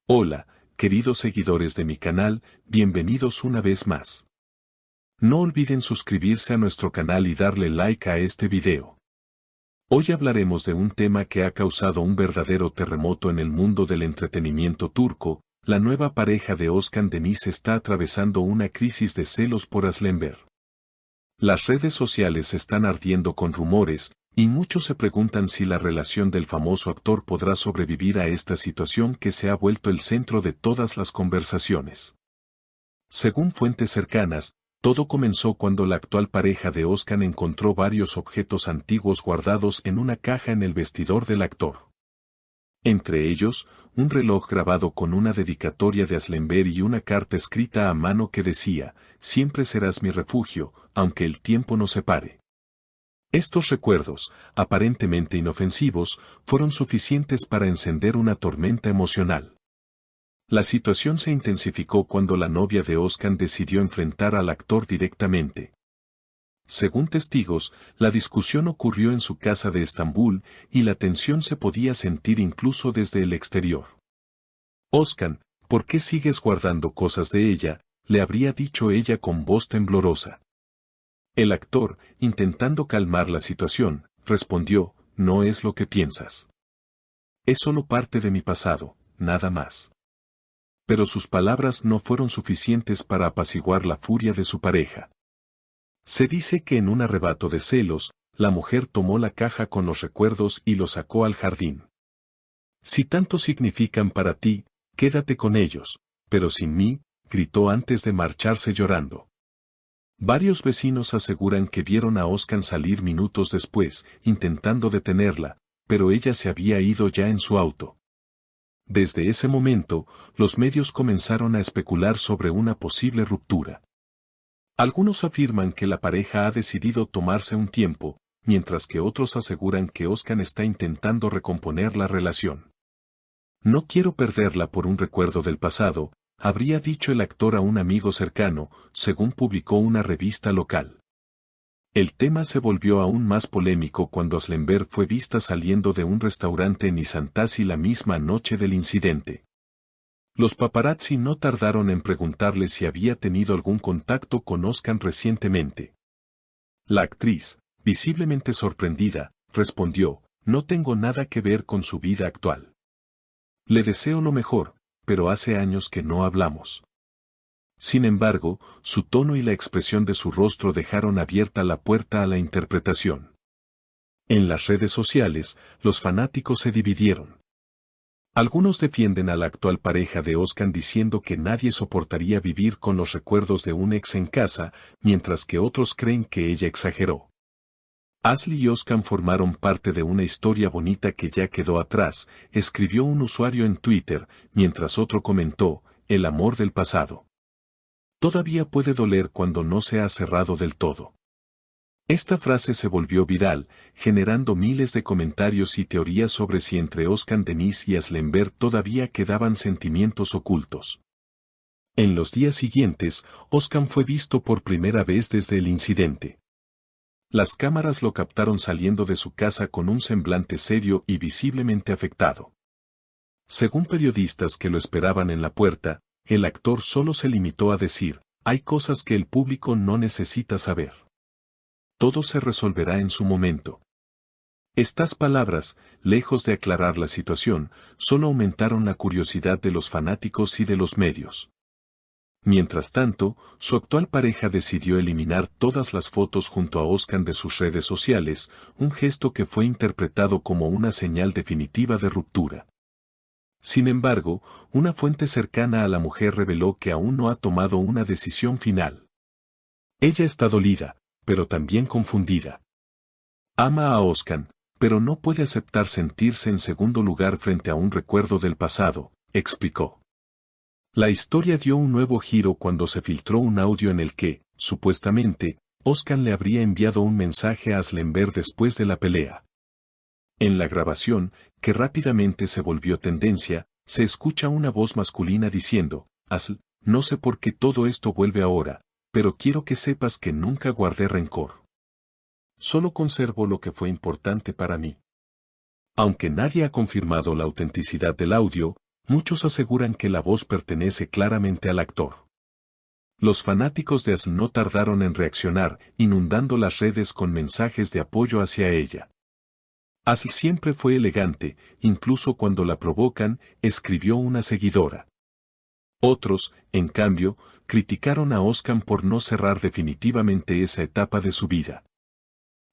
Hola, queridos seguidores de mi canal, bienvenidos una vez más. No olviden suscribirse a nuestro canal y darle like a este video. Hoy hablaremos de un tema que ha causado un verdadero terremoto en el mundo del entretenimiento turco. La nueva pareja de Özkan Deniz está atravesando una crisis de celos por Aslenber. Las redes sociales están ardiendo con rumores, y muchos se preguntan si la relación del famoso actor podrá sobrevivir a esta situación que se ha vuelto el centro de todas las conversaciones. Según fuentes cercanas, todo comenzó cuando la actual pareja de Özkan encontró varios objetos antiguos guardados en una caja en el vestidor del actor. Entre ellos, un reloj grabado con una dedicatoria de Aslenber y una carta escrita a mano que decía: "Siempre serás mi refugio, aunque el tiempo nos separe". Estos recuerdos, aparentemente inofensivos, fueron suficientes para encender una tormenta emocional. La situación se intensificó cuando la novia de Özkan decidió enfrentar al actor directamente. Según testigos, la discusión ocurrió en su casa de Estambul, y la tensión se podía sentir incluso desde el exterior. «Özkan, ¿por qué sigues guardando cosas de ella?», le habría dicho ella con voz temblorosa. El actor, intentando calmar la situación, respondió: «No es lo que piensas. Es solo parte de mi pasado, nada más». Pero sus palabras no fueron suficientes para apaciguar la furia de su pareja. Se dice que en un arrebato de celos, la mujer tomó la caja con los recuerdos y lo sacó al jardín. «Si tanto significan para ti, quédate con ellos, pero sin mí», gritó antes de marcharse llorando. Varios vecinos aseguran que vieron a Özkan salir minutos después, intentando detenerla, pero ella se había ido ya en su auto. Desde ese momento, los medios comenzaron a especular sobre una posible ruptura. Algunos afirman que la pareja ha decidido tomarse un tiempo, mientras que otros aseguran que Özkan está intentando recomponer la relación. «No quiero perderla por un recuerdo del pasado», habría dicho el actor a un amigo cercano, según publicó una revista local. El tema se volvió aún más polémico cuando Aslenber fue vista saliendo de un restaurante en Nişantaşı la misma noche del incidente. Los paparazzi no tardaron en preguntarle si había tenido algún contacto con Özkan recientemente. La actriz, visiblemente sorprendida, respondió: «No tengo nada que ver con su vida actual. Le deseo lo mejor, pero hace años que no hablamos». Sin embargo, su tono y la expresión de su rostro dejaron abierta la puerta a la interpretación. En las redes sociales, los fanáticos se dividieron. Algunos defienden a la actual pareja de Özkan diciendo que nadie soportaría vivir con los recuerdos de un ex en casa, mientras que otros creen que ella exageró. «Asli y Özkan formaron parte de una historia bonita que ya quedó atrás», escribió un usuario en Twitter, mientras otro comentó: «El amor del pasado todavía puede doler cuando no se ha cerrado del todo». Esta frase se volvió viral, generando miles de comentarios y teorías sobre si entre Özkan Deniz y Aslenber todavía quedaban sentimientos ocultos. En los días siguientes, Özkan fue visto por primera vez desde el incidente. Las cámaras lo captaron saliendo de su casa con un semblante serio y visiblemente afectado. Según periodistas que lo esperaban en la puerta, el actor solo se limitó a decir: «Hay cosas que el público no necesita saber. Todo se resolverá en su momento». Estas palabras, lejos de aclarar la situación, solo aumentaron la curiosidad de los fanáticos y de los medios. Mientras tanto, su actual pareja decidió eliminar todas las fotos junto a Özkan de sus redes sociales, un gesto que fue interpretado como una señal definitiva de ruptura. Sin embargo, una fuente cercana a la mujer reveló que aún no ha tomado una decisión final. Ella está dolida, pero también confundida. Ama a Özkan, pero no puede aceptar sentirse en segundo lugar frente a un recuerdo del pasado, explicó. La historia dio un nuevo giro cuando se filtró un audio en el que, supuestamente, Özkan le habría enviado un mensaje a Aslenber después de la pelea. En la grabación, que rápidamente se volvió tendencia, se escucha una voz masculina diciendo: «Asl, no sé por qué todo esto vuelve ahora, pero quiero que sepas que nunca guardé rencor. Solo conservo lo que fue importante para mí». Aunque nadie ha confirmado la autenticidad del audio, Muchos aseguran que la voz pertenece claramente al actor. Los fanáticos de Asl no tardaron en reaccionar, inundando las redes con mensajes de apoyo hacia ella. Asl siempre fue elegante, incluso cuando la provocan, escribió una seguidora. Otros, en cambio, criticaron a Özkan por no cerrar definitivamente esa etapa de su vida.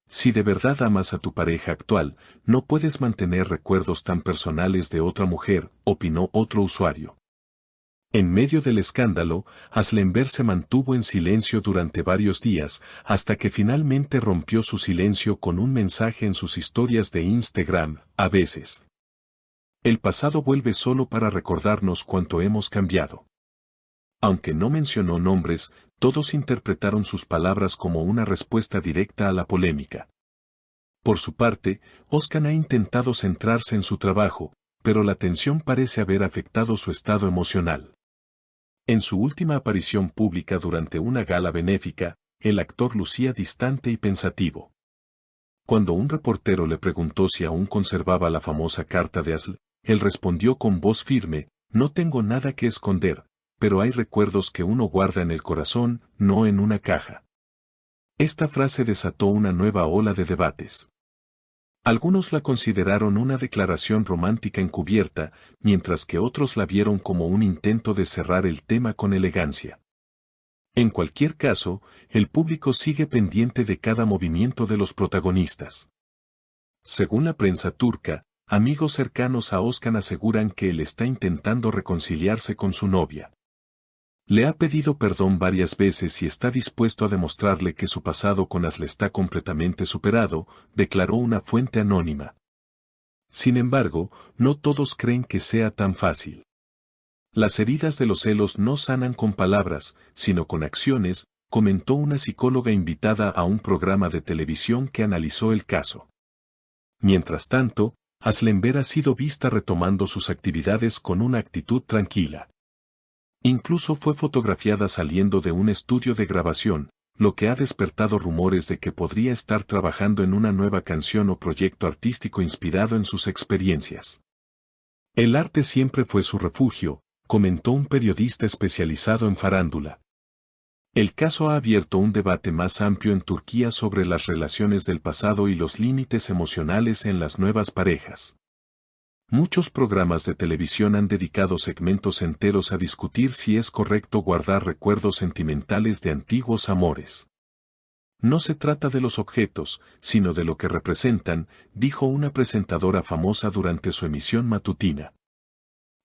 Si de verdad amas a tu pareja actual, no puedes mantener recuerdos tan personales de otra mujer, opinó otro usuario. En medio del escándalo, Aslenberg se mantuvo en silencio durante varios días, hasta que finalmente rompió su silencio con un mensaje en sus historias de Instagram: a veces el pasado vuelve solo para recordarnos cuánto hemos cambiado. Aunque no mencionó nombres, todos interpretaron sus palabras como una respuesta directa a la polémica. Por su parte, Özkan ha intentado centrarse en su trabajo, pero la tensión parece haber afectado su estado emocional. En su última aparición pública durante una gala benéfica, el actor lucía distante y pensativo. Cuando un reportero le preguntó si aún conservaba la famosa carta de Asl, él respondió con voz firme: no tengo nada que esconder, pero hay recuerdos que uno guarda en el corazón, no en una caja. Esta frase desató una nueva ola de debates. Algunos la consideraron una declaración romántica encubierta, mientras que otros la vieron como un intento de cerrar el tema con elegancia. En cualquier caso, el público sigue pendiente de cada movimiento de los protagonistas. Según la prensa turca, amigos cercanos a Özkan aseguran que él está intentando reconciliarse con su novia. Le ha pedido perdón varias veces y está dispuesto a demostrarle que su pasado con Asl está completamente superado, declaró una fuente anónima. Sin embargo, no todos creen que sea tan fácil. Las heridas de los celos no sanan con palabras, sino con acciones, comentó una psicóloga invitada a un programa de televisión que analizó el caso. Mientras tanto, Aslenberg ha sido vista retomando sus actividades con una actitud tranquila. Incluso fue fotografiada saliendo de un estudio de grabación, lo que ha despertado rumores de que podría estar trabajando en una nueva canción o proyecto artístico inspirado en sus experiencias. El arte siempre fue su refugio, comentó un periodista especializado en farándula. El caso ha abierto un debate más amplio en Turquía sobre las relaciones del pasado y los límites emocionales en las nuevas parejas. Muchos programas de televisión han dedicado segmentos enteros a discutir si es correcto guardar recuerdos sentimentales de antiguos amores. No se trata de los objetos, sino de lo que representan, dijo una presentadora famosa durante su emisión matutina.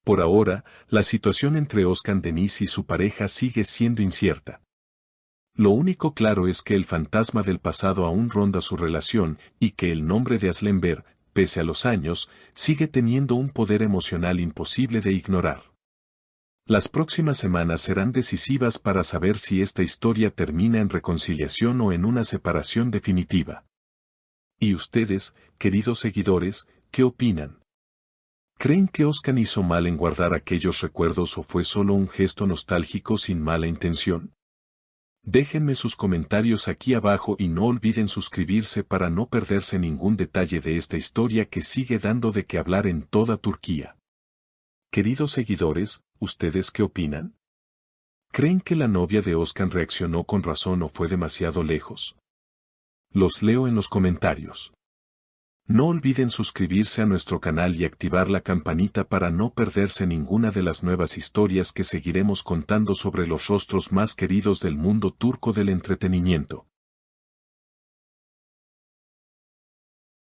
Por ahora, la situación entre Özkan Deniz y su pareja sigue siendo incierta. Lo único claro es que el fantasma del pasado aún ronda su relación y que el nombre de Aslenberg, pese a los años, sigue teniendo un poder emocional imposible de ignorar. Las próximas semanas serán decisivas para saber si esta historia termina en reconciliación o en una separación definitiva. ¿Y ustedes, queridos seguidores, qué opinan? ¿Creen que Özkan hizo mal en guardar aquellos recuerdos o fue solo un gesto nostálgico sin mala intención? Déjenme sus comentarios aquí abajo y no olviden suscribirse para no perderse ningún detalle de esta historia que sigue dando de qué hablar en toda Turquía. Queridos seguidores, ¿ustedes qué opinan? ¿Creen que la novia de Özkan reaccionó con razón o fue demasiado lejos? Los leo en los comentarios. No olviden suscribirse a nuestro canal y activar la campanita para no perderse ninguna de las nuevas historias que seguiremos contando sobre los rostros más queridos del mundo turco del entretenimiento.